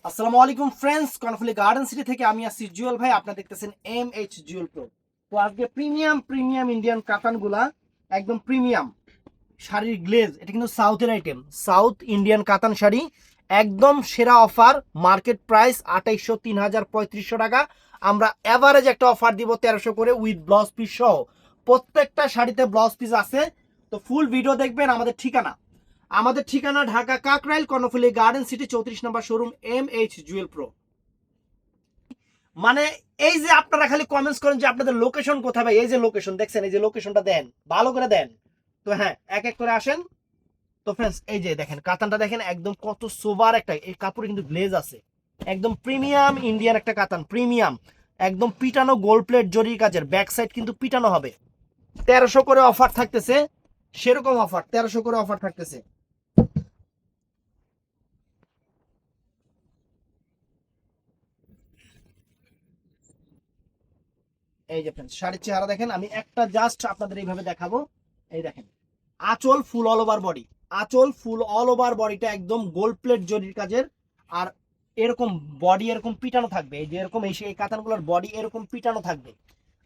আসসালামু আলাইকুম friends, Karnaphuli garden city থেকে আমি আসছি জুয়েল ভাই। আপনারা দেখতেছেন MH জুয়েল প্রো। তো আজকে প্রিমিয়াম ইন্ডিয়ান কাতানগুলা, একদম প্রিমিয়াম শাড়ির গ্লেজ। এটা কিন্তু সাউথের আইটেম, সাউথ ইন্ডিয়ান কাতান শাড়ি, একদম সেরা অফার। মার্কেট প্রাইস 2800, 3000, 3500 টাকা। আমরা অ্যাভারেজ একটা অফার দিব 1300 করে উইথ ব্লাউজ পিস সহ। প্রত্যেকটা শাড়িতে ব্লাউজ পিস আছে। তো ফুল ভিডিও দেখবেন। আমাদের ঠিকানা ঢাকা কাকরাইল, কর্ণফুলি গার্ডেন সিটি, 34 নম্বর শোরুম, MH জুয়েল প্রো। মানে এই যে আপনারা খালি কমেন্টস করেন যে আপনাদের লোকেশন কোথায় ভাই, এই যে লোকেশন দেখছেন, এই যে লোকেশনটা দেন, ভালো করে দেন। তো হ্যাঁ, এক এক করে আসেন। তো ফ্রেন্ডস, এই যে দেখেন কাতানটা দেখেন, একদম কত সোবার একটা, এই কাপড়ে কিন্তু গ্লেজ আছে। একদম প্রিমিয়াম ইন্ডিয়ান একটা কাতান, প্রিমিয়াম, একদম পিটানো গোল্ড প্লেট জরির কাজের, ব্যাক সাইড কিন্তু পিটানো হবে। 1300 করে অফার থাকতেছে, সেরকম অফার 1300 করে অফার থাকতেছে। এই যে ফ্রেন্ডস, শাড়ির চেহারা দেখেন, আমি একটা জাস্ট আপনাদের এইভাবে দেখাবো। এই দেখেন, আঁচল ফুল অল ওভার বডি, আঁচল ফুল অল ওভার বডিটা একদম গোল্ড প্লেট জরির কাজের। আর এরকম বডি এরকম পিটানো থাকবে, এই যে এরকম এই কাতানগুলোর বডি এরকম পিটানো থাকবে।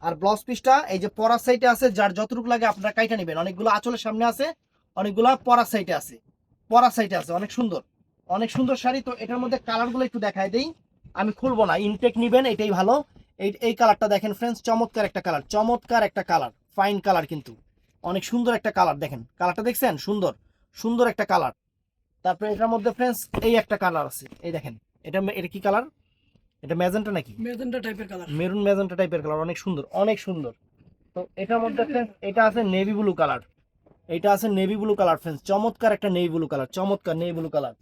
আর ব্লাউজ পিসটা এই যে পরার সাইডে আছে, যার যতটুকু লাগে আপনারা কাইটা নেবেন। অনেকগুলো আঁচলের সামনে আছে, অনেকগুলো পরার সাইডে আছে, পরার সাইডে আছে। অনেক সুন্দর, অনেক সুন্দর শাড়ি। তো এটার মধ্যে কালারগুলো একটু দেখাই দেই, আমি খুলবো না, ইনটেক নিবেন, এটাই ভালো। এই এই কালারটা দেখেন ফ্রেন্ডস, চমৎকার একটা কালার, চমৎকার একটা কালার, ফাইন কালার কিন্তু, অনেক সুন্দর একটা কালার। দেখেন কালারটা দেখছেন, সুন্দর সুন্দর একটা কালার। তারপরে এটার মধ্যে ফ্রেন্ডস এই একটা কালার আছে, এই দেখেন। এটা এটা কি কালার? এটা ম্যাজেন্টা নাকি? মেজেন্টা টাইপের কালার। মেরুন ম্যাজেন্টা টাইপের কালার, অনেক সুন্দর, অনেক সুন্দর। তো এটার মধ্যে ফ্রেন্ডস এটা আছে নেভি ব্লু কালার, এটা আছে নেভি ব্লু কালার ফ্রেন্ডস, চমৎকার একটা নেভি ব্লু কালার, চমৎকার নেভি ব্লু কালার।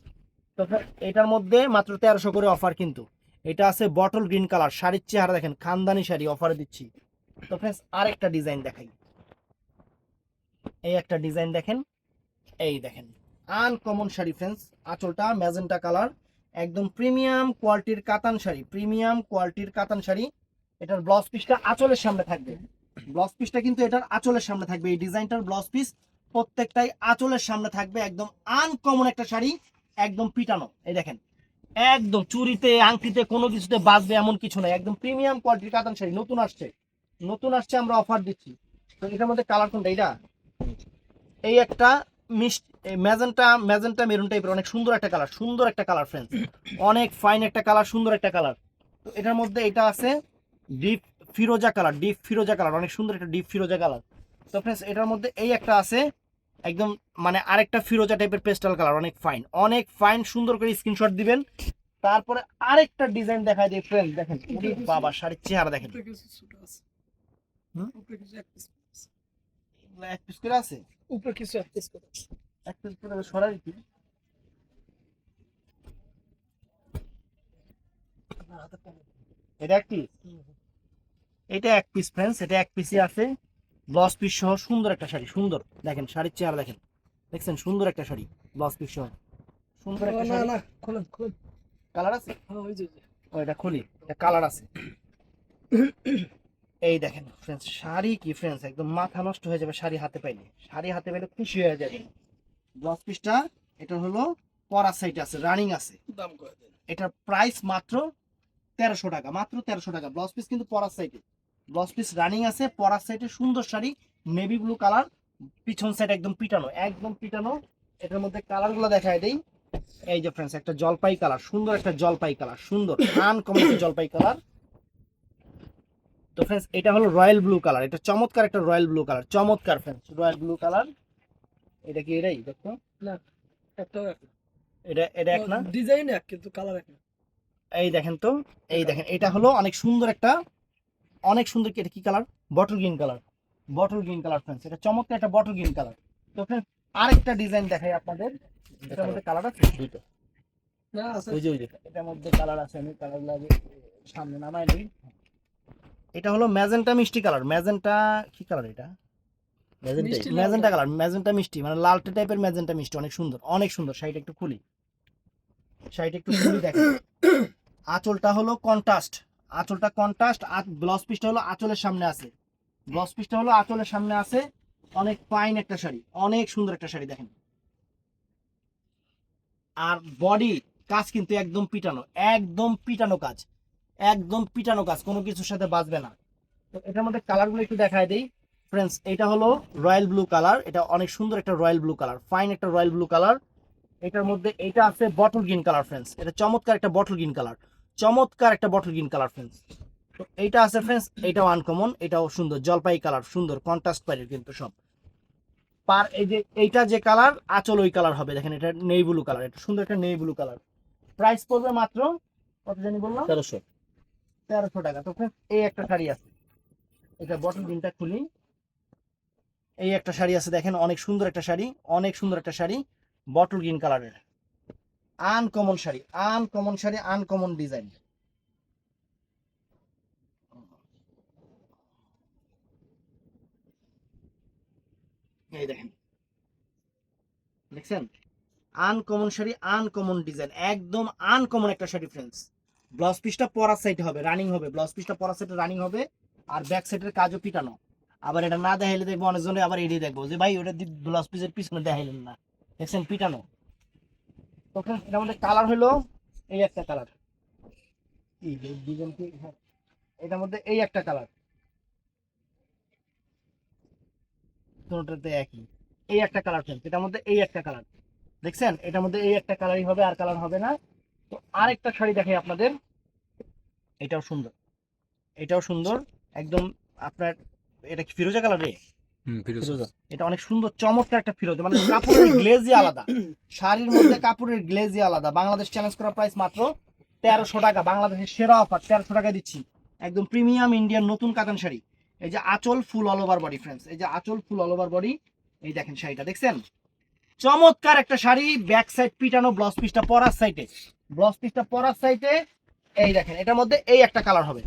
তো এটার মধ্যে মাত্র 1300 করে অফার কিন্তু। এটা আছে বটল গ্রিন কালার, শাড়ির চেহারা দেখেন, খানদানি শাড়ি অফারে দিচ্ছি। তো ফ্রেন্ডস আরেকটা ডিজাইন দেখাই, এই একটা ডিজাইন দেখেন, এই দেখেন আনকমন শাড়ি ফ্রেন্ডস, আঁচলটা ম্যাজেন্টা কালার, একদম প্রিমিয়াম কোয়ালিটির কাতান শাড়ি, প্রিমিয়াম কোয়ালিটির কাতান শাড়ি। এটার ব্লাউজ পিসটা আঁচলের সামনে থাকবে, ব্লাউজ পিসটা কিন্তু এটার আঁচলের সামনে থাকবে। এই ডিজাইনটার ব্লাউজ পিস প্রত্যেকটাই আঁচলের সামনে থাকবে। একদম আনকমন একটা শাড়ি, একদম পিটানো। এই দেখেন, একদম চুরিতে আংটিতে কোনো কিছুতে বাজবে এমন কিছু নাই, একদম প্রিমিয়াম কোয়ালিটির কাতান শাড়ি, নতুন আসছে, নতুন আসছে, আমরা অফার দিচ্ছি। তো এটার মধ্যে কালার কোনটা? এটা এই একটা মিষ্টি ম্যাজেন্টা, ম্যাজেন্টা মেরুন টাইপের, অনেক সুন্দর একটা কালার, সুন্দর একটা কালার ফ্রেন্ডস, অনেক ফাইন একটা কালার, সুন্দর একটা কালার। তো এটার মধ্যে এটা আছে ডিপ ফিরোজা কালার, ডিপ ফিরোজা কালার, অনেক সুন্দর একটা ডিপ ফিরোজা কালার। তো ফ্রেন্ডস এটার মধ্যে এই একটা আছে একদম, মানে আরেকটা ফিরোজা টাইপের পেস্টাল কালার, অনেক ফাইন, অনেক ফাইন। সুন্দর করে স্ক্রিনশট দিবেন। তারপরে আরেকটা ডিজাইন দেখায় দিই ফ্রেন্ডস, দেখেন ওরে বাবা, শাড়ির চেহারা দেখেন। উপরে কিছু ছোট আছে, হুম, উপরে কিছু এক পিস আছে। এক পিস করে আছে, উপরে কিছু এক পিস করে আছে। এক পিস করে সরাই কি? এটা এক পিস, এটা এক পিস ফ্রেন্ডস, এটা এক পিসই আছে, ব্লাউজ পিস সহ। সুন্দর একটা শাড়ি, সুন্দর, দেখেন শাড়ির চেহারা দেখেন, দেখছেন সুন্দর একটা শাড়ি, ব্লাউজ পিস সহ, সুন্দর একটা না শাড়ি। না, খোলেন খোলেন। কালার আছে, হ্যাঁ, ওই যে ওই যে। ও এটা খুলি, এটা কালার আছে। এই দেখেন ফ্রেন্ডস, শাড়ি কি ফ্রেন্ডস, একদম মাথা নষ্ট হয়ে যাবে শাড়ি হাতে পাইলে, শাড়ি হাতে পাইলে খুশি হয়ে যাবে। ব্লাউজ পিসটা এটা হলো পরা সাইড আছে, রানিং আছে। দাম করে দেন। এটার প্রাইস মাত্র 1300 টাকা, মাত্র 1300 টাকা। ব্লাউজ পিস কিন্তু পরার সাইডে, ব্লাউজ পিস রানিং আছে, পরার সাইডে সুন্দর শাড়ি, নেভি ব্লু কালার, পিছন সাইড একদম পিটানো, একদম পিটানো। এটার মধ্যে কালার গুলো দেখায় দেই। এই যে ফ্রেন্ডস, একটা জলপাই কালার, সুন্দর একটা জলপাই কালার, সুন্দর আনকমন একটা জলপাই কালার। তো ফ্রেন্ডস এটা হলো রয়্যাল ব্লু কালার, এটা চমৎকার একটা রয়্যাল ব্লু কালার, চমৎকার ফ্রেন্ডস, রয়্যাল ব্লু কালার। এটা কি এটাই দেখো, না, একটাও এক না। এটা এটা এক না? ডিজাইন এক কিন্তু কালার এক না। এই দেখেন তো, এই দেখেন, এটা হলো অনেক সুন্দর একটা, অনেক সুন্দর। এটা কি colour? Bottle green colour, bottle green colour friends, এটা চমৎকার একটা বটল গ্রিন কালার। তো ফ্রেন্ডস আরেকটা ডিজাইন দেখাই আপনাদের, এটার মধ্যে কালার আছে দুইটা, না আছে। ওই যে এটার মধ্যে কালার আছে, আমি কালার লাগে সামনে নামাই নিই। এটা হলো ম্যাজেন্টা মিষ্টি কালার, ম্যাজেন্টা কি কালার এটা? ম্যাজেন্টা, মিষ্টি লাল ম্যাজেন্টা কালার। কালার, ম্যাজেন্টা মিষ্টি, মানে লালটে টাইপের ম্যাজেন্টা মিষ্টি, অনেক সুন্দর, অনেক সুন্দর। শাড়িটা একটু খুলি, শাড়িটা একটু খুলি দেখেন। আঁচলটা হলো কন্ট্রাস্ট, আঁচলটা কন্ট্রাস্ট, আর ব্লাউজ পিসটা হলো আঁচলের সামনে আছে, ব্লাউজ পিসটা হলো আঁচলের সামনে আছে। অনেক ফাইন একটা শাড়ি, অনেক সুন্দর একটা শাড়ি দেখেন। আর বডি কাজ কিন্তু একদম পিটানো, একদম পিটানো কাজ, একদম পিটানো কাজ, কোনো কিছুর সাথে বাজবে না। তো এটার মধ্যে কালারগুলো একটু দেখায় দেই ফ্রেন্ডস। এটা হলো রয়্যাল ব্লু কালার, এটা অনেক সুন্দর একটা রয়্যাল ব্লু কালার, ফাইন একটা রয়্যাল ব্লু কালার। এটার মধ্যে এটা আছে বটল গ্রিন কালার ফ্রেন্ডস, এটা চমৎকার একটা বটল গ্রিন কালার, চমৎকার একটা বটল গ্রিন কালার ফ্রেন্ডস। তো এইটা আছে ফ্রেন্ডস, এটাও আনকমন, এটাও সুন্দর জলপাই কালার, সুন্দর কন্ট্রাস্ট পাইলের কিন্তু সব পার। এই যে এইটা যে কালার আঁচল ওই কালার হবে, দেখেন এটা নেই ব্লু কালার, এটা সুন্দর একটা নেই ব্লু কালার। প্রাইস পড়বে মাত্র কত জানি বললাম, 1300 টাকা। তো friends, এই একটা শাড়ি আছে, এটা বটল গ্রিনটা খুলি, এই একটা শাড়ি আছে দেখেন, অনেক সুন্দর একটা শাড়ি, অনেক সুন্দর একটা শাড়ি, বটল গ্রিন কালারের, uncommon sari, uncommon sari, uncommon design. এই দেখেন, দেখছেন, আনকমন শাড়ি, আনকমন ডিজাইন, একদম আনকমন একটা শাড়ি ফ্রেন্ডস। ব্লাউজ পিসটা পরার সাইডে হবে, রানিং হবে, ব্লাউজ পিসটা পরার সাইডে রানিং হবে, আর ব্যাক সাইডের কাজও পিটানো। আবার এটা না দেখাইলে দেখবো অনেকজনে আবার এটাই দেখবো যে ভাই ওটা ব্লাউজ পিসের পিছনে দেখাইলেন না, দেখছেন পিটানো। তো friends, এটার মধ্যে কালার হলো এই একটা কালার, ডিজাইন কি, হ্যাঁ, এটার মধ্যে এই একটা কালার, দুটোতে একই, এই একটা কালার ফ্রেন্ডস, এটার মধ্যে এই একটা কালার, দেখছেন এটার মধ্যে এই একটা কালারই হবে, আর কালার হবে না। তো আরেকটা শাড়ি দেখাই আপনাদের, এটাও সুন্দর, এটাও সুন্দর একদম আপনার, এটা কি ফিরোজা কালার রে? ফিরোজা, এটা অনেক সুন্দর চমৎকার একটা ফিরোজা, মানে কাপড়ের গ্লেজই আলাদা, শাড়ির মধ্যে কাপড়ের গ্লেজই আলাদা। বাংলাদেশ চ্যালেঞ্জ করা প্রাইস মাত্র 1300 টাকা, বাংলাদেশের সেরা অফার, 1300 টাকা দিচ্ছি, একদম প্রিমিয়াম ইন্ডিয়ান নতুন কাতান শাড়ি। এই যে আঁচল ফুল অল ওভার বডি ফ্রেন্ডস, এই যে আঁচল ফুল অল ওভার বডি, এই দেখেন শাড়িটা দেখছেন, চমৎকার একটা শাড়ি, ব্যাক সাইড পিটানো, ব্লাউজ পিসটা পরার সাইডে, ব্লাউজ পিসটা পরার সাইডে, এই দেখেন এটার মধ্যে এই একটা কালার হবে,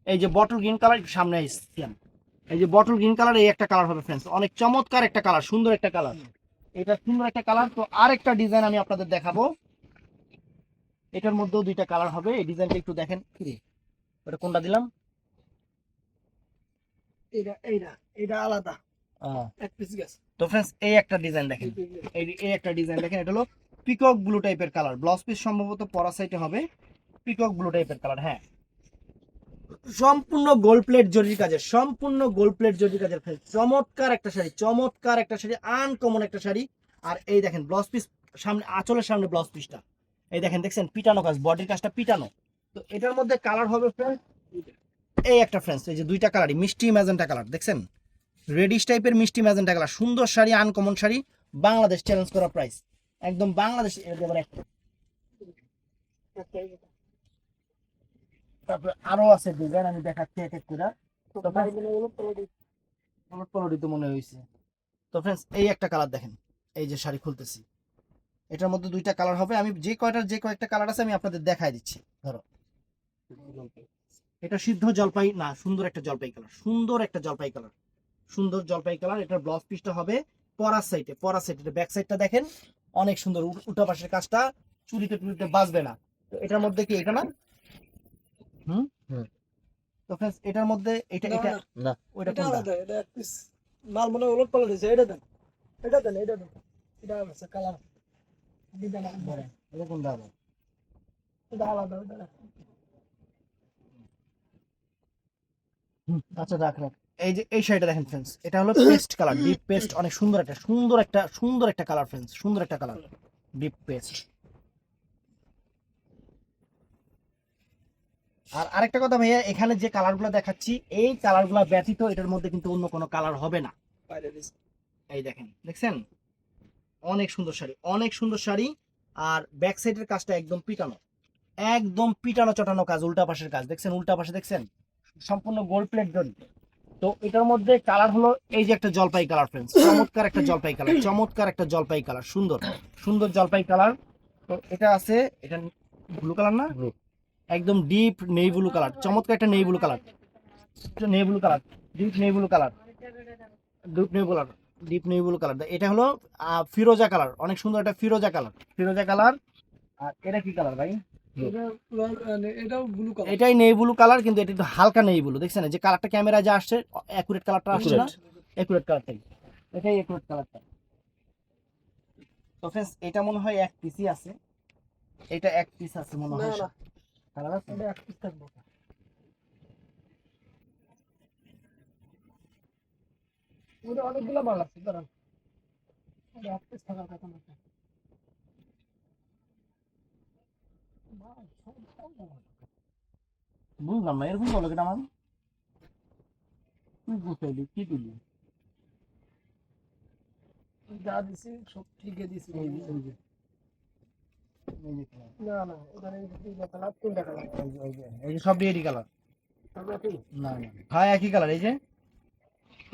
এই যে বটল গ্রিন কালার, সামনে আসছিলাম, এই যে বটল গ্রিন কালার, এই একটা কালার হবে ফ্রেন্ডস, অনেক চমৎকার একটা কালার, সুন্দর একটা কালার, এটা সুন্দর একটা কালার। তো আরেকটা ডিজাইন আমি আপনাদের দেখাবো, এটার মধ্যেও দুইটা কালার হবে, এই ডিজাইনটা একটু দেখেন, ওটা কোনটা দিলাম, এটা এইটা, এটা আলাদা, এক পিস গেছে। তো फ्रेंड्स এই একটা ডিজাইন দেখেন, এই একটা ডিজাইন দেখেন, এটা হলো পিকক ব্লু টাইপের কালার, ব্লাউজ পিস সম্ভবত পরা সাইডে হবে পিকক ব্লু টাইপের কালার, হ্যাঁ, সম্পূর্ণ গোল্ড প্লেট জরির কাজের, সম্পূর্ণ গোল্ড প্লেট জরির কাজের ফ্রেন্ড, চমৎকার একটা শাড়ি, চমৎকার একটা শাড়ি, আনকমন একটা শাড়ি। আর এই দেখেন ব্লাউজ পিস সামনে, আঁচলের সামনে ব্লাউজ পিসটা, এই দেখেন, দেখছেন পিটানো কাজ, বডির কাজটা পিটানো। তো এটার মধ্যে কালার হবে ফ্রেন্ড, এই একটা ফ্রেন্ডস, এই যে দুইটা কালারই মিষ্টি ম্যাজেন্টা কালার, দেখছেন রেডিশ টাইপের মিষ্টি ম্যাজেন্টা কালার, সুন্দর শাড়ি, আনকমন শাড়ি, বাংলাদেশ চ্যালেঞ্জ করা প্রাইস, একদম বাংলাদেশ। তারপরে আরো আছে ডিজাইন, আমি দেখাচ্ছি এক এক করে। তো মনে হয়েছে। তো ফ্রেন্ডস এই একটা কালার দেখেন, এই যে শাড়ি খুলতেছি, এটার মধ্যে দুইটা কালার হবে, আমি যে কয়েকটা কালার আছে আমি আপনাদের দেখাই দিচ্ছি। ধরো এটা সিদ্ধ জলপাই না, সুন্দর একটা জলপাই কালার, সুন্দর একটা জলপাই কালার, সুন্দর জলপাই কালার। এটার ব্লাউজ পিসটা হবে পরার সাইডে, পরার সাইডে ব্যাক সাইডটা দেখেন অনেক সুন্দর, উল্টা পাশের কাজটা চুরিতে টুরিতে বাজবে না। তো এটার মধ্যে কি এটা না, হুম, তো फ्रेंड्स এটার মধ্যে এটা এটা না, ওইটা এটা কোনটা, আলাদা, এটা এক পিস মাল মনে হয় উলট পালট হয়েছে। এটা দেন, এটা দেন, এটা দেন, এটা আছে কালার, ডিজাইন আলাদা, এটা কোনটা হবে? এটা আলাদা, এটা আচ্ছা রাখ রাখ। এই যে এই শাড়িটা দেখেন फ्रेंड्स, এটা হলো পেস্ট কালার, ডিপ পেস্ট, অনেক সুন্দর একটা, সুন্দর একটা কালার फ्रेंड्स, সুন্দর একটা কালার, ডিপ পেস্ট। আর আরেকটা কথা ভাইয়া, এখানে যে কালারগুলো দেখাচ্ছি এই কালারগুলো ব্যতীত এটার মধ্যে কিন্তু অন্য কোনো কালার হবে না। বাইরে দিছে। এই দেখেন, দেখছেন অনেক সুন্দর শাড়ি, অনেক সুন্দর শাড়ি। আর ব্যাক সাইডের কাজটা একদম পিটানো, একদম পিটানো চটানো কাজ, উল্টা পাশের কাজ দেখছেন, উল্টা পাশে দেখছেন সম্পূর্ণ গোল্ড প্লেট জড়ি। তো এটার মধ্যে কালার হলো এই যে একটা জলপাই কালার फ्रेंड्स, চমৎকার একটা জলপাই কালার, চমৎকার একটা জলপাই কালার, সুন্দর সুন্দর জলপাই কালার। তো এটা আছে, এটা ব্লু কালার না, একদম ডিপ নেই ব্লু কালার, চমৎকার একটা নেই ব্লু কালার, নেই ব্লু কালার, ডিপ নেই ব্লু কালার, ডিপ নেই ব্লু কালার, ডিপ নেই ব্লু কালার। এটা হলো ফিরোজা কালার, অনেক সুন্দর একটা ফিরোজা কালার, ফিরোজা কালার। আর এটা কি কালার ভাই? এটাও ব্লু কালার, এটাই নেই ব্লু কালার, কিন্তু এটা একটু হালকা নেই ব্লু, দেখছেন যে কালারটা ক্যামেরা যা আসছে অ্যাকুরেট কালারটা আসছে না, অ্যাকুরেট কালারটাই, এটাই অ্যাকুরেট কালারটা। তো फ्रेंड्स এটা মনে হয় এক পিসি আছে, এটা এক পিস আছে মনে না হয়। না কালার আছে? এটা এক পিস থাকবো। ওটা অনেকগুলো মাল আছে দাঁড়ান, এটা এক পিস থাকার কথা না। মাল সব সব মাল। বুঝলাম না, এরকম বলো কেন আমার? তুই বুঝাইলি কি দিলি? যা দিছি সব ঠিকই দিছি। এই যে, এই যে, এই যে colour, না না ওখানে দুইটা কালার তিনটা কালার। এই যে সব ডিএডি কালার। আমরা কি না না হ্যাঁ একই কালার, এই যে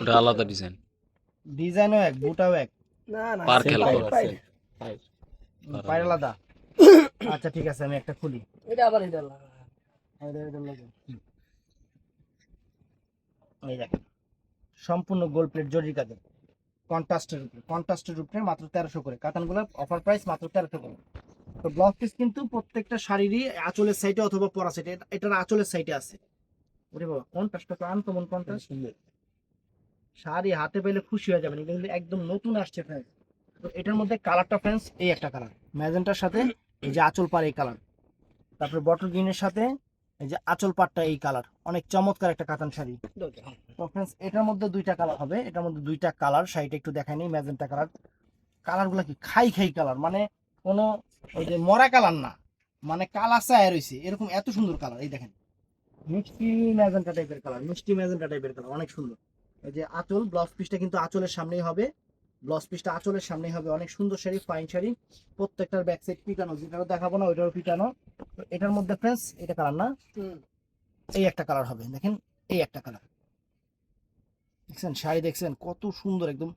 ওটা আলাদা ডিজাইন। ডিজাইনও এক, বুটাও এক, না না পার সেম খেলা পাই পাই। পায়ের আলাদা। আচ্ছা ঠিক আছে, আমি একটা খুলি। এটা আবার এটা লাগা। এই দেখেন সম্পূর্ণ গোল প্লেট জরির কাজে, কন্ট্রাস্টের উপরে মাত্র 1300 করে। কাতানগুলো অফার প্রাইস মাত্র 1300 করে। তো ব্লাউজ পিস কিন্তু প্রত্যেকটা শাড়িরই আঁচলের সাইডে অথবা পরা সাইডে, এটার আঁচলের সাইডে আছে। ওরে বাবা কন্ট্রাস্টটা তো আনকমন কন্ট্রাস্ট, শাড়ি হাতে পেলে খুশি হয়ে যাবেন, এটা কিন্তু একদম নতুন আসছে ফ্রেন্ডস। তো এটার মধ্যে কালারটা ফ্রেন্ডস এই একটা কালার ম্যাজেন্টার সাথে, এই যে আঁচল পাড় এই কালার, তারপরে বটল গ্রিনের সাথে এই যে আঁচল পাড়টা এই কালার, অনেক চমৎকার একটা কাতান শাড়ি। তো ফ্রেন্ডস এটার মধ্যে দুইটা কালার হবে, এটার মধ্যে দুইটা কালার, শাড়িটা একটু দেখাই নেই। ম্যাজেন্টা কালার, কালারগুলো কি খাই খাই কালার, মানে কোনো ওই যে মরা কালার না, মানে কালার চায় রয়েছে এরকম, এত সুন্দর কালার। এই দেখেন মিষ্টি ম্যাজেন্টা টাইপের কালার, মিষ্টি ম্যাজেন্টা টাইপের কালার, অনেক সুন্দর। এই যে আঁচল, ব্লাউজ পিসটা কিন্তু আঁচলের সামনেই হবে, ব্লাউজ পিসটা আঁচলের সামনেই হবে। অনেক সুন্দর শাড়ি, ফাইন শাড়ি, প্রত্যেকটার ব্যাক সাইড পিটানো, যেটাও দেখাবো না ওইটাও পিটানো। তো এটার মধ্যে ফ্রেন্ডস এটা কালার না, এই একটা কালার হবে, দেখেন এই একটা কালার। দেখছেন শাড়ি, দেখছেন কত সুন্দর, একদম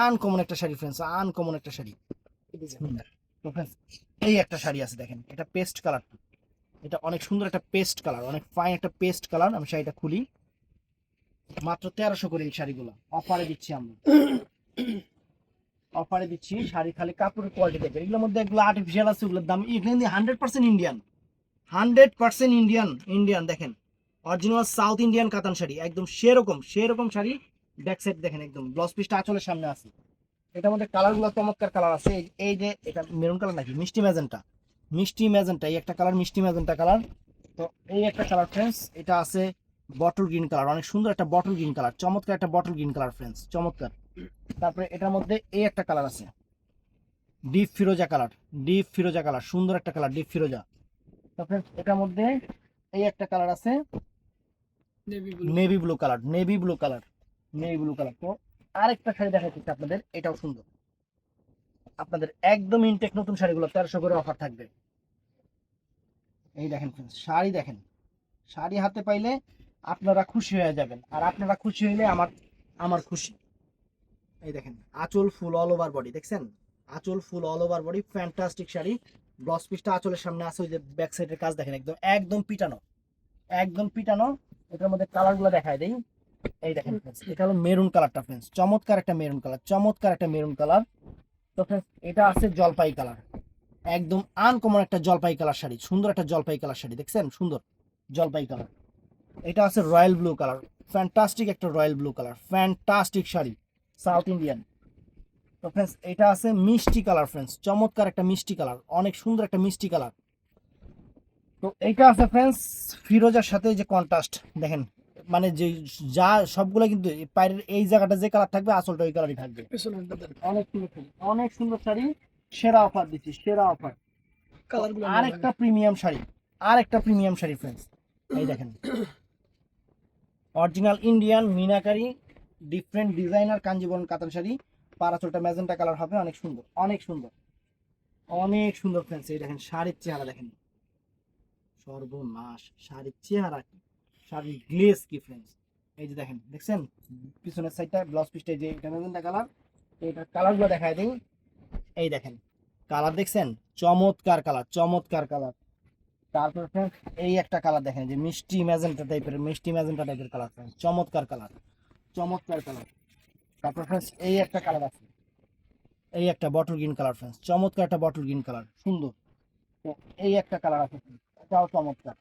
আনকমন একটা শাড়ি ফ্রেন্ডস, আনকমন একটা শাড়ি। তো friends, এই একটা শাড়ি আছে দেখেন, এটা পেস্ট কালার, এটা অনেক সুন্দর একটা পেস্ট কালার, অনেক ফাইন একটা পেস্ট কালার। আমি শাড়িটা খুলি, মাত্র 1300 করে এই শাড়িগুলো অফারে দিচ্ছি আমরা, অফারে দিচ্ছি। শাড়ি খালি কাপড়ের কোয়ালিটি দেখবে, এগুলোর মধ্যে এগুলো আর্টিফিশিয়াল আছে, ওগুলোর দাম এগুলো 100% ইন্ডিয়ান, 100% ইন্ডিয়ান। ইন্ডিয়ান দেখেন, অরিজিনাল সাউথ ইন্ডিয়ান কাতান শাড়ি, একদম সেরকম সেরকম শাড়ি। ব্যাক সাইড দেখেন, একদম ব্লাউজ পিসটা আঁচলের সামনে আছে। এটার মধ্যে কালারগুলো চমৎকার কালার আছে। এই যে এটা মেরুন কালার নাকি মিষ্টি ম্যাজেন্টা, মিষ্টি ম্যাজেন্টা এই একটা কালার, মিষ্টি ম্যাজেন্টা কালার। তো এই একটা কালার ফ্রেন্ডস, এটা আছে বটল গ্রিন কালার, অনেক সুন্দর একটা বটল গ্রিন কালার, চমৎকার একটা বটল গ্রিন কালার ফ্রেন্ডস, চমৎকার। তারপরে এটার মধ্যে এই একটা কালার আছে ডিপ ফিরোজা কালার, ডিপ ফিরোজা কালার, সুন্দর একটা কালার ডিপ ফিরোজা। তারপরে এটার মধ্যে এই একটা কালার আছে navy blue colour, navy blue colour, navy blue colour. তো আরেকটা শাড়ি দেখাচ্ছি আপনাদের, এটাও সুন্দর, আপনাদের একদম ইনটেক নতুন শাড়িগুলো 1300 করে অফার থাকবে। এই দেখেন friends, শাড়ি দেখেন, শাড়ি হাতে পাইলে আপনারা খুশি হয়ে যাবেন, আর আপনারা খুশি হইলে আমার আমার খুশি। এই দেখেন আঁচল ফুল অল ওভার বডি, দেখছেন আঁচল ফুল all over body, fantastic sari. Blouse পিসটা আঁচলের সামনে আছে, ওই যে ব্যাক সাইডের কাজ দেখেন, একদম একদম পিটানো, একদম পিটানো। এটার মধ্যে কালারগুলো দেখায় দেই। এই দেখেন friends, এটা হলো মেরুন কালারটা ফ্রেন্ডস, চমৎকার একটা মেরুন কালার, চমৎকার একটা মেরুন কালার। তো ফ্রেন্ডস এটা আছে জলপাই কালার, একদম আনকমন একটা জলপাই কালার শাড়ি, সুন্দর একটা জলপাই কালার শাড়ি, দেখছেন সুন্দর জলপাই কালার। এটা আছে রয়্যাল ব্লু কালার, ফ্যান্টাস্টিক একটা royal blue colour, fantastic sari south Indian. তো ফ্রেন্ডস এটা আছে মিষ্টি কালার ফ্রেন্ডস, চমৎকার একটা মিষ্টি কালার, অনেক সুন্দর একটা মিষ্টি কালার। তো এইটা আছে ফ্রেন্ডস ফিরোজার সাথে যে কন্ট্রাস্ট দেখেন, মানে যে যা সবগুলো কিন্তু পায়ের এই জায়গাটা যে কালার থাকবে আসলটা ওই কালারই থাকবে। অনেক সুন্দর শাড়ি, অনেক সুন্দর শাড়ি, সেরা অফার দিচ্ছি, সেরা অফার। কালারগুলো আর একটা প্রিমিয়াম শাড়ি, আর একটা প্রিমিয়াম শাড়ি ফ্রেন্ডস, এই দেখেন original Indian meenakari different designer Kanjeevaram কাতান শাড়ি, পারাচলটা ম্যাজেন্টা কালার হবে, অনেক সুন্দর, অনেক সুন্দর, অনেক সুন্দর ফ্রেন্ডস। এই দেখেন শাড়ির চেহারা দেখেন, সর্বনাশ শাড়ির চেহারা কি, শাড়ির গ্লেজ কি ফ্রেন্ডস। এই যে দেখেন, দেখছেন পিছনের সাইডটা ব্লাউজ পিসটা যে এটা ম্যাজেন্টা কালার, এটা কালারগুলো দেখায় দিই। এই দেখেন কালার দেখছেন, চমৎকার কালার, চমৎকার কালার। তারপর ফ্রেন্ডস এই একটা কালার দেখেন, যে মিষ্টি ম্যাজেন্টা টাইপের, মিষ্টি ম্যাজেন্টা টাইপের কালার, চমৎকার কালার, চমৎকার কালার। তারপর ফ্রেন্ডস এই একটা কালার আছে, এই একটা বটল গ্রিন কালার ফ্রেন্ডস, চমৎকার একটা বটল গ্রিন কালার, সুন্দর। তো এই একটা কালার আছে friends, এটাও চমৎকার,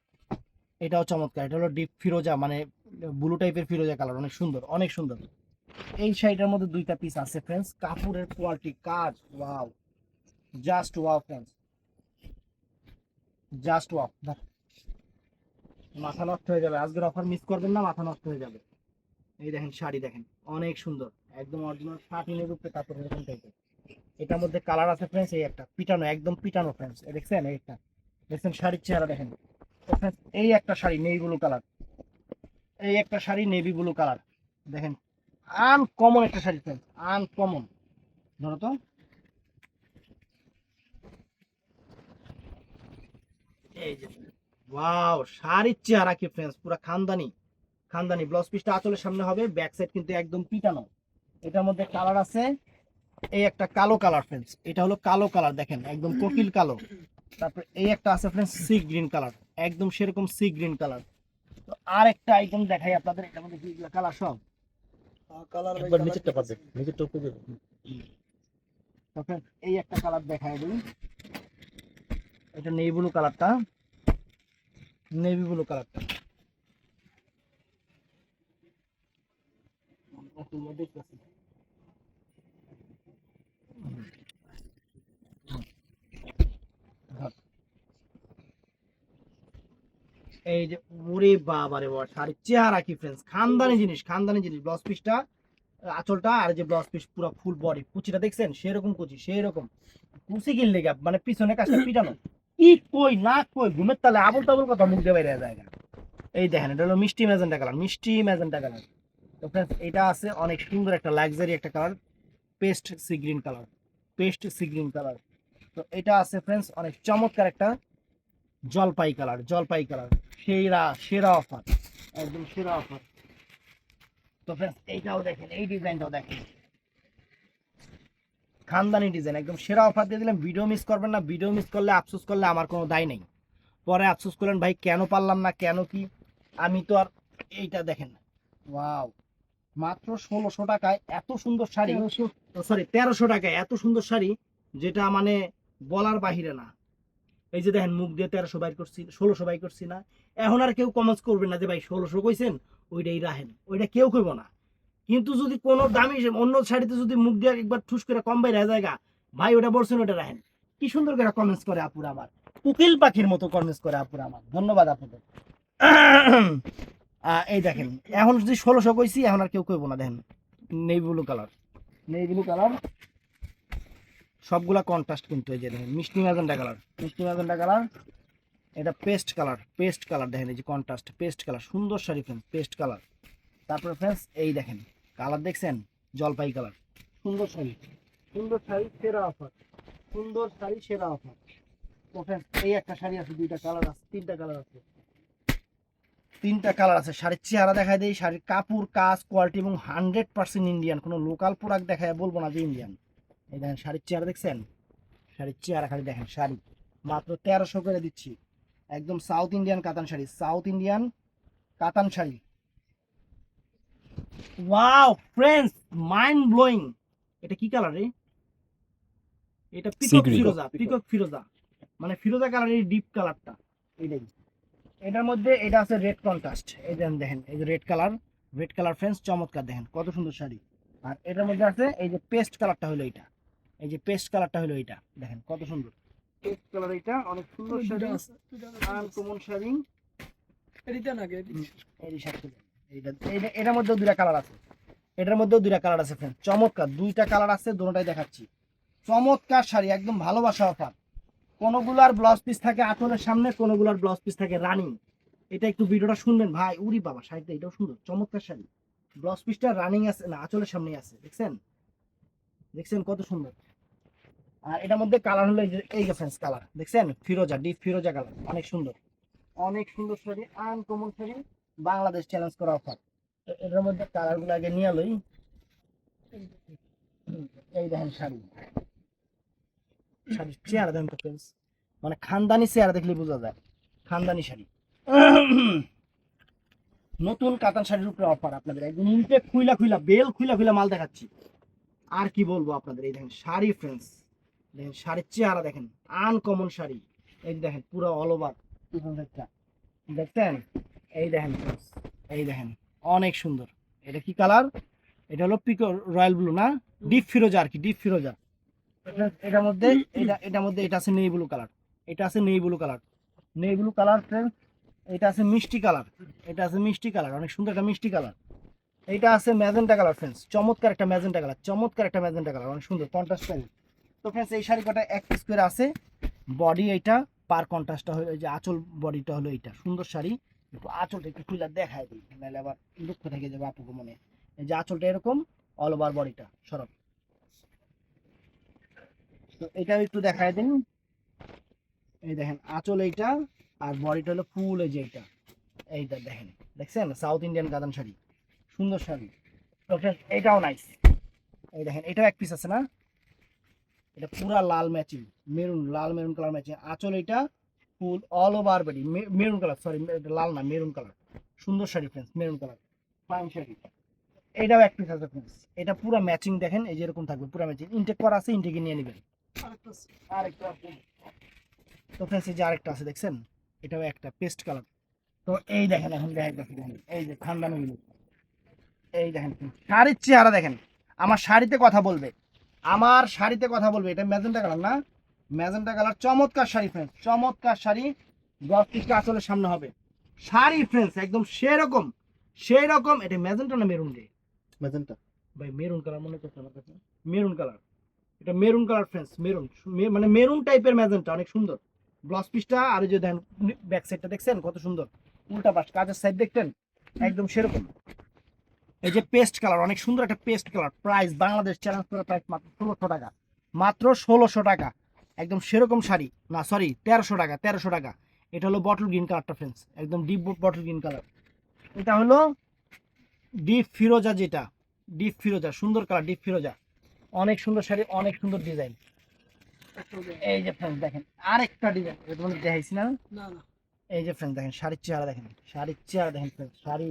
এটাও চমৎকার। এটা হলো ডিপ ফিরোজা, মানে ব্লু টাইপের ফিরোজা কালার, অনেক সুন্দর, অনেক সুন্দর। এই শাড়িটার মধ্যে দুইটা পিস আছে ফ্রেন্ডস, কাপড়ের কোয়ালিটি কাজ wow, just wow friends. Just wow, মাথা নষ্ট হয়ে যাবে, আজকের অফার মিস করবেন না, মাথা নষ্ট হয়ে যাবে। এই দেখেন শাড়ি দেখেন, অনেক সুন্দর, একদম অরিজিনাল শাটিনের উপরে কাপড় এরকম টাইপের। এটার মধ্যে কালার আছে ফ্রেন্ডস, এই একটা পিটানো, একদম পিটানো ফ্রেন্ডস, দেখছেন এই একটা, দেখছেন শাড়ির চেহারা দেখেন। তো friends, এই একটা শাড়ি নেভি ব্লু কালার, এই একটা শাড়ি নেভি ব্লু কালার দেখেন, আনকমন একটা শাড়ি ফ্রেন্ডস, আনকমন। ধরো তো, এই যে ওয়াও, শাড়ির চেহারা কি ফ্রেন্ডস, পুরো খানদানি, খানদানি। ব্লাউজ পিসটা আঁচলের সামনে হবে, ব্যাক সাইড কিন্তু একদম পিটানো। এটার মধ্যে কালার আছে, এই একটা কালো কালার ফ্রেন্ডস, এটা হলো কালো কালার দেখেন, একদম কোকিল কালো। তারপর এই একটা আছে ফ্রেন্ডস সি গ্রিন কালার, একদম সেরকম সি গ্রিন কালার। তো আর একটা আইটেম দেখাই আপনাদের, এটার মধ্যে কি কালার সব কালার একবার নিচেরটা পাবে, নিচেরটা উপরে যাবে। তো friends, এই একটা কালার দেখাই দিই, এটা নেভি ব্লু কালারটা, নেভি ব্লু কালারটা দেখতেছি। এই যে ওরে বাবারে বাবা, শাড়ির চেহারা কি ফ্রেন্ডস, খানদানি জিনিস, খানদানি জিনিস। ব্লাউজ পিসটা, আঁচলটা, আর যে ব্লাউজ পিস পুরো ফুল বডি, কুচিটা দেখছেন সেরকম কুচি, সেরকম কুচি কিনলে গা, মানে পিছনে কাজটা পিটানো, কি কই না কই, ঘুমের তালে আবল তাবল কথা মুখ দিয়ে বাইরে যায় না। এই দেখেন, এটা হলো মিষ্টি ম্যাজেন্টা কালার, মিষ্টি ম্যাজেন্টা কালার। তো ফ্রেন্ডস, এটা আছে অনেক সুন্দর একটা লাক্সারি একটা colour, paste sea green colour, paste sea green colour. তো এটা আছে ফ্রেন্ডস অনেক চমৎকার একটা জলপাই কালার, জলপাই কালার, সেরা সেরা অফার, একদম সেরা অফার। তো ফ্রেন্ডস, এইটাও দেখেন, এই ডিজাইনটাও দেখেন, খানদানি ডিজাইন, একদম সেরা অফার দিয়ে দিলাম। ভিডিও মিস করবেন না, ভিডিও মিস করলে আফসোস করলে আমার কোনো দায় নেই, পরে আফসোস করলেন ভাই কেন পারলাম না, কেন কি, আমি তো আর। এইটা দেখেন, ওয়াও, মাত্র 1600 টাকায় এত সুন্দর শাড়ি, সরি 1300 টাকায় এত সুন্দর শাড়ি, যেটা মানে বলার বাহিরে না। এই যে দেখেন, মুখ দিয়ে 1300 বাইর করছি, 1600 বাইর করছি না। এখন আর কেউ কমেন্টস করবেন না যে ভাই 1600 কইছেন, ওইটাই রাখেন, ওইটা কেউ কইব না। কিন্তু যদি কোনো দামি অন্য শাড়িতে যদি মুখ দিয়ে একবার ঠুস করে কম বাইরে জায়গা, ভাই ওটা বলছেন ওটা রাখেন, কি সুন্দর করে কমেন্টস করে আপুরা আমার, কোকিল পাখির মতো কমেন্টস করে আপুরা আমার, ধন্যবাদ আপনাদের। এই দেখেন, এখন যদি 1600 কইছি, এখন আর কেউ কইব না। দেখেন navy blue colour, navy blue colour, সবগুলা কন্ট্রাস্ট কিন্তু। এই যে দেখেন মিষ্টি ম্যাজেন্টা কালার, মিষ্টি ম্যাজেন্টা কালার, এটা পেস্ট কালার, পেস্ট কালার দেখেন, এই যে কন্ট্রাস্ট পেস্ট কালার, সুন্দর শাড়ি ফ্রেন্ডস, পেস্ট কালার। তারপরে ফ্রেন্ডস এই দেখেন কালার দেখছেন, জলপাই কালার, সুন্দর শাড়ি, সুন্দর শাড়ি সেরা অফার, সুন্দর শাড়ি সেরা অফার। তো ফ্রেন্ডস, এই একটা শাড়ি আছে, দুইটা কালার আছে, তিনটা কালার আছে, তিনটা কালার আছে। শাড়ির চেহারা দেখায় দেই, শাড়ির কাপড় কাজ কোয়ালিটি এবং 100% ইন্ডিয়ান, কোনো লোকাল প্রোডাক্ট দেখায় বলবো না যে ইন্ডিয়ান। এই দেখেন শাড়ির চেহারা দেখছেন, শাড়ির চেহারা খালি দেখেন, শাড়ি মাত্র 1300 করে দিচ্ছি, একদম সাউথ ইন্ডিয়ান কাতান শাড়ি, সাউথ ইন্ডিয়ান কাতান sari. Wow friends, mind blowing. এটা কি কালার রে? এটা পিকক green. ফিরোজা, পিকক ফিরোজা, মানে ফিরোজা কালারের ডিপ কালারটা এইটাই। এটার মধ্যে এটা আছে রেড কন্ট্রাস্ট, এই দেখেন, দেখেন এই যে red colour, red colour friends চমৎকার, দেখেন কত সুন্দর শাড়ি। আর এটার মধ্যে আছে এই যে পেস্ট কালারটা হলো এইটা, এই যে পেস্ট কালারটা হলো এইটা, দেখেন কত সুন্দর পেস্ট কালার, এটা অনেক সুন্দর শাড়ি, আনকমন শাড়ি। এডিটা নাকি এই শাড়ি, এটার মধ্যেও দুইটা কালার আছে, এটার মধ্যেও দুইটা কালার আছে ফ্রেন্ড, চমৎকার দুইটা কালার আছে, দুটোটাই দেখাচ্ছি। চমৎকার শাড়ি, একদম ভালোবাসা অফার। কোনগুলার ব্লাউজ পিস থাকে আঁচলের সামনে, কোনগুলার ব্লাউজ পিস থাকে রানিং। এটা একটু ভিডিওটা শুনবেন ভাই, উরি বাবা শাড়িটা এটাও সুন্দর, চমৎকার শাড়ি। ব্লাউজ পিসটা রানিং আছে না, আঁচলের সামনেই আছে, দেখছেন, দেখছেন কত সুন্দর। আর এটার মধ্যে কালার হলো এই যে ফ্রেন্ডস কালার দেখছেন, ফিরোজা, ডিপ ফিরোজা কালার, অনেক সুন্দর, অনেক সুন্দর শাড়ি, আনকমন শাড়ি, বাংলাদেশ চ্যালেঞ্জ করা অফার। এটার মধ্যে কালারগুলো আগে নিয়ে লই। এই দেখেন শাড়ি, শাড়ির চেহারা দেখেন তো ফ্রেন্ডস, মানে খানদানি চেহারা দেখলে বোঝা যায়, খানদানি শাড়ি। নতুন কাতান শাড়ির উপরে অফার আপনাদের, একদম উল্টে খুইলা খুইলা বেল খুইলা খুইলা মাল দেখাচ্ছি। আর কি বলবো আপনাদের, এই দেখেন শাড়ি ফ্রেন্ডস, দেখেন শাড়ির চেহারা দেখেন, আনকমন শাড়ি। এই দেখেন পুরো অল ওভার দেখছেন, এই দেখেন friends, এই দেখেন অনেক সুন্দর। এটা কি কালার? এটা হলো পিকো রয়্যাল ব্লু না, ডিপ ফিরোজা আর কি, ডিপ ফিরোজা। এটার মধ্যে এটার মধ্যে এটা আছে নেভি ব্লু কালার, এটা আছে navy blue colour. Navy blue colour friends, এটা আছে মিষ্টি কালার, এটা আছে মিষ্টি কালার, অনেক সুন্দর একটা মিষ্টি কালার। এটা আছে ম্যাজেন্টা কালার ফ্রেন্ডস, চমৎকার একটা ম্যাজেন্টা কালার, চমৎকার একটা ম্যাজেন্টা কালার, অনেক সুন্দর কন্ট্রাস্ট কালার। তো ফ্রেন্ডস এই শাড়ি কটা এক পিস করে আছে, বডি এইটা, পার কন্ট্রাস্টটা হলো এই যে আঁচল, বডিটা হলো এইটা, সুন্দর শাড়ি। একটু আঁচলটা একটু খুলে দেখায় দিই, নাহলে আবার দুঃখ থেকে যাবে আপুকে মনে। এই যে আঁচলটা এরকম, অল ওভার বডিটা সরব। তো এটাও একটু দেখায় দিন, এই দেখেন আঁচল এইটা, আর বডিটা হলো ফুল এই যে এইটা, এইটা দেখেন, দেখছেন সাউথ ইন্ডিয়ান গাদান শাড়ি, সুন্দর শাড়ি। তো friends, এটাও নাইস, এই দেখেন এটাও এক পিস আছে না, এটা পুরা লাল ম্যাচিং, মেরুন, লাল মেরুন কালার ম্যাচিং, আঁচল এটা full all over body maroon colour, sorry লাল না মেরুন কালার, সুন্দর sari friends, maroon colour fine sari. এটাও এক পিস আছে ফ্রেন্ডস, এটা পুরো ম্যাচিং দেখেন, এই যে এরকম থাকবে পুরো ম্যাচিং, ইনটেক করা আছে, ইনটেকে নিয়ে নেবেন। আরেকটা আছে। আরেকটা আছে। তো ফ্রেন্ডস এই যে আরেকটা আছে দেখছেন, এটাও একটা পেস্ট কালার। তো এই দেখেন এখন দেখেন, এই যে খানদানি মিলে, এই দেখেন শাড়ির চেহারা দেখেন, আমার শাড়িতে কথা বলবে, আমার শাড়িতে কথা বলবে। এটা ম্যাজেন্টা কালার না, ম্যাজেন্টা কালার, চমৎকার শাড়ি ফ্রেন্ডস, চমৎকার শাড়ি। 10 পিসটা আসলে সামনে হবে শাড়ি ফ্রেন্ডস, একদম সেরকম সেই রকম। এটা ম্যাজেন্টা না মেরুন রে ম্যাজেন্টা। ভাই, মেরুন কালার মনে করছে আমার কাছে, মেরুন কালার, এটা মেরুন কালার ফ্রেন্ডস, মেরুন মানে মেরুন টাইপের ম্যাজেন্টা, অনেক সুন্দর ব্লাউজ পিসটা। আর এই যে দেখেন ব্যাক সাইডটা দেখছেন কত সুন্দর, উল্টা পাশ কাজের সাইড দেখতেন একদম সেরকম। এই যে পেস্ট কালার, অনেক সুন্দর একটা paste colour, price Bangladesh challenge করা প্রাইস মাত্র 1600 টাকা, মাত্র 1600 টাকা, একদম সেরকম শাড়ি না, সরি 1300 টাকা, 1300 টাকা। এটা হলো বটল গ্রিন কালারটা ফ্রেন্ডস, একদম ডিপ বটল গ্রিন কালার। এটা হলো ডিপ ফিরোজা, যেটা ডিপ ফিরোজা, সুন্দর কালার ডিপ ফিরোজা, অনেক সুন্দর শাড়ি, অনেক সুন্দর ডিজাইন। এই যে ফ্রেন্ডস দেখেন আরেকটা ডিজাইন, তোমাদের দেখাইছি না, না না এই যে ফ্রেন্ডস দেখেন শাড়ির চেহারা দেখেন, শাড়ির চেহারা দেখেন ফ্রেন্ডস, শাড়ি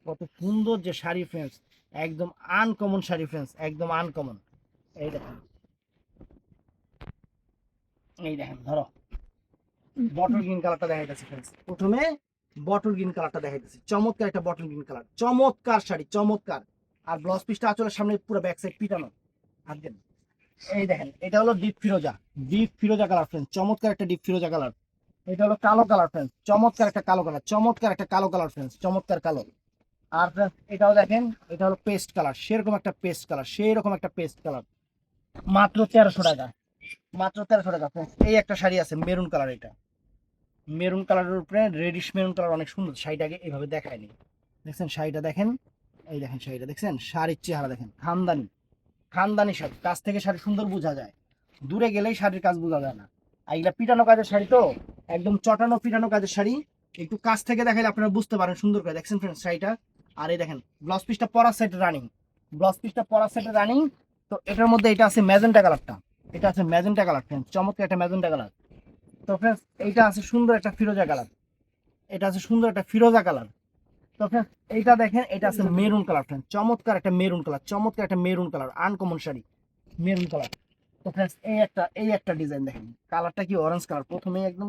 কত সুন্দর যে শাড়ি ফ্রেন্ডস, একদম আনকমন শাড়ি ফ্রেন্ডস, একদম আনকমন। এই দেখেন, এই দেখেন ধরো বটল গ্রিন কালারটা দেখাইতেছি ফ্রেন্ডস, প্রথমে বটল গ্রিন কালারটা দেখাইতেছি, চমৎকার একটা বটল গ্রিন কালার, চমৎকার শাড়ি, চমৎকার। আর ব্লাউজ পিসটা আঁচলের সামনে পুরো ব্যাক সাইড পিটানো, হাত দেন। এই দেখেন এটা হলো ডিপ ফিরোজা, ডিপ ফিরোজা কালার ফ্রেন্ডস, চমৎকার একটা ডিপ ফিরোজা কালার। এটা হলো কালো কালার ফ্রেন্ডস, চমৎকার একটা কালো কালার, চমৎকার একটা কালো কালার ফ্রেন্ডস, চমৎকার কালো। আর friends, এটাও দেখেন, এটা হলো পেস্ট কালার, সেরকম একটা পেস্ট কালার, সেই রকম একটা পেস্ট কালার, মাত্র 1300 টাকা, মাত্র 1300 টাকা friends। এই একটা শাড়ি আছে মেরুন কালার, এটা মেরুন কালারের উপরে রেডিশ মেরুন কালার, অনেক সুন্দর শাড়িটাকে এইভাবে দেখায়নি, দেখছেন শাড়িটা দেখেন, এই দেখেন শাড়িটা দেখছেন, শাড়ির চেহারা দেখেন, খানদানি, খানদানি শাড়ি, কাছ থেকে শাড়ি সুন্দর বোঝা যায়, দূরে গেলেই শাড়ির কাজ বোঝা যায় না। আর এগুলা পিটানো কাজের শাড়ি, তো একদম চটানো পিটানো কাজের শাড়ি, একটু কাছ থেকে দেখাইলে আপনারা বুঝতে পারেন সুন্দর করে, দেখছেন ফ্রেন্ডস শাড়িটা। আর এই দেখেন ব্লাউজ পিসটা পরার সাইডে রানিং, ব্লাউজ পিসটা পরার সাইডে রানিং। তো এটার মধ্যে এটা আছে ম্যাজেন্টা কালারটা, এটা আছে ম্যাজেন্টা কালার ফ্রেন্ডস, চমৎকার একটা ম্যাজেন্টা কালার। তো ফ্রেন্ডস এইটা আছে সুন্দর একটা ফিরোজা কালার, এটা আছে সুন্দর একটা ফিরোজা কালার। তো ফ্রেন্ডস এইটা দেখেন, এটা আছে মেরুন কালার ফ্রেন্ডস, চমৎকার একটা মেরুন কালার, চমৎকার একটা maroon colour, uncommon sari, maroon colour. তো ফ্রেন্ডস এই একটা ডিজাইন দেখেন, কালারটা কি অরেঞ্জ কালার, প্রথমে একদম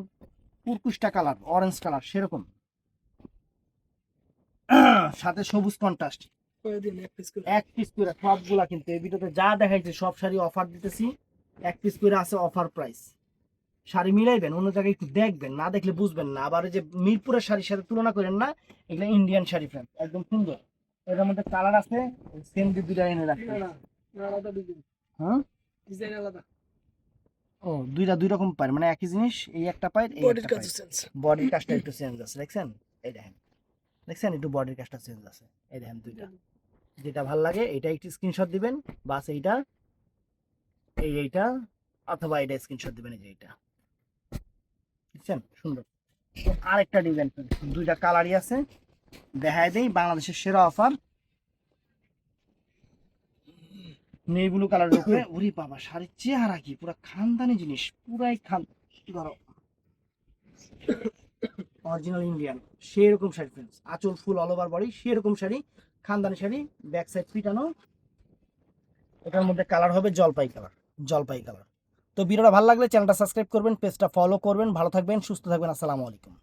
কুরকুশটা কালার, অরেঞ্জ কালার সেরকম, সাথে সবুজ কন্ট্রাস্ট। করে দিন এক পিস করে। এক পিস করে সবগুলা, কিন্তু এই ভিডিওতে যা দেখাইছে সব শাড়ি অফার দিতেছি, এক পিস করে আছে অফার প্রাইস। শাড়ি মিলাইবেন, অন্য জায়গায় একটু দেখবেন, না দেখলে বুঝবেন না, আবার ওই যে মিরপুরের শাড়ির সাথে তুলনা করেন না, এগুলো ইন্ডিয়ান শাড়ি ফ্রেন্ড, একদম সুন্দর। এটার মধ্যে কালার আছে, সেম দুইটা এনে রাখছি। না না আলাদা ডিজাইন, হ্যাঁ, ডিজাইন আলাদা, ও দুইটা দুই রকম পায়, মানে একই জিনিস, এই একটা পায়, এই বডির একটা কাছে পায়, সেন্স। বডির কাজটা একটু চেঞ্জ আছে, দেখছেন এই দেখেন, দেখছেন একটু বডির কাজটা চেঞ্জ আছে, এই দেখেন দুইটা, যেটা ভাল লাগে এটা একটু স্ক্রিনশট দিবেন, বাস এইটা, এইটা, অথবা এটা স্ক্রিনশট দিবেন, এই যে এইটা, বুঝছেন সুন্দর। তো আরেকটা ডিজাইন, দুইটা কালারই আছে, দেখায় দেই, বাংলাদেশের সেরা অফার, নেভি ব্লু কালারের উপরে, ওরে বাবা শাড়ির চেহারা কি পুরা খানদানি জিনিস, পুরাই ধরো অরিজিনাল ইন্ডিয়ান, সেরকম শাড়ি ফ্রেন্ডস, আঁচল ফুল অল ওভার বডি, সেরকম শাড়ি, খানদানি শাড়ি, ব্যাক সাইড পিটানো। এটার মধ্যে কালার হবে জলপাই কালার, জলপাই কালার। তো ভিডিওটা ভালো লাগলে চ্যানেলটা সাবস্ক্রাইব করবেন, পেজটা ফলো করবেন, ভালো থাকবেন, সুস্থ থাকবেন, আসসালামু আলাইকুম।